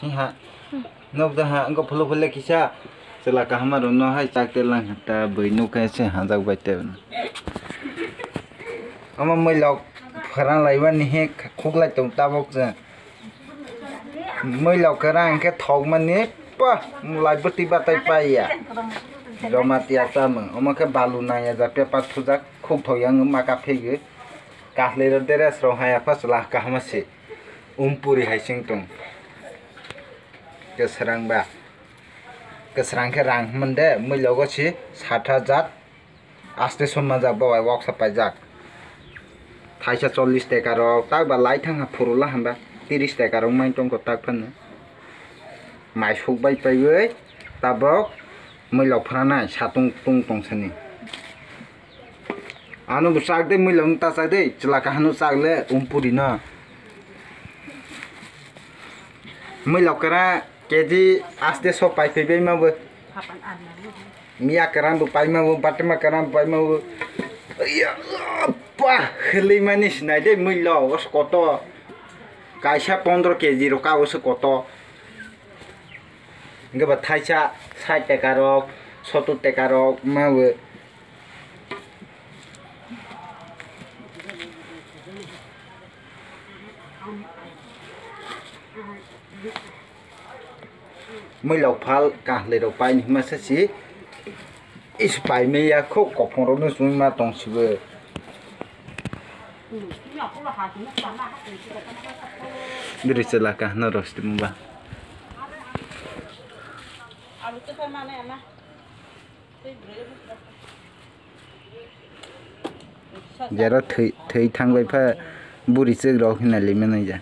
ha nop da ha angko pholo phole kisa chela ka hamar no hai chak te lang ta boi nu ka se ha jak bai te ama moi lok phara laiwa ni he khoklai tong ta bok ja moi lok ka rang ke thog man ni pa mulai beti batai pai ya Romati asam, oma ke balu naya jape pas thujak khuk thoyang ma ka phege kahle ro dere sro haya pas lah ka hamase umpuri haising tong kesrang ba kesrang ke rang mende moi logo si satha jat aste somma jak ba wak sa pai jak thaisa 40 taka ro tak ba lai thang phurula hamba 30 taka ro mai tong ko tak phan mai suk bai pai oi tabok moi lok phana satung tung tong sani anu sak de moi lok ta sak de chla ka hanu sak le umpuri na moi lok kara keji aste so pai pe ma bo mia karam bu pai ma bo batma karam pai ma bo ya pa khli manis na de moi lok os koto kaisa 15 kg ro ka os koto enggak bathaisa 60 taka rok 70 taka rok mawe moi lok phal ka le ro pai ni ma sa si is pai me ya kho ko phon ro no sui ma tong si be diri sela ka na ro sti ba jara thei thang bai pha buri chek ro hina le menai ja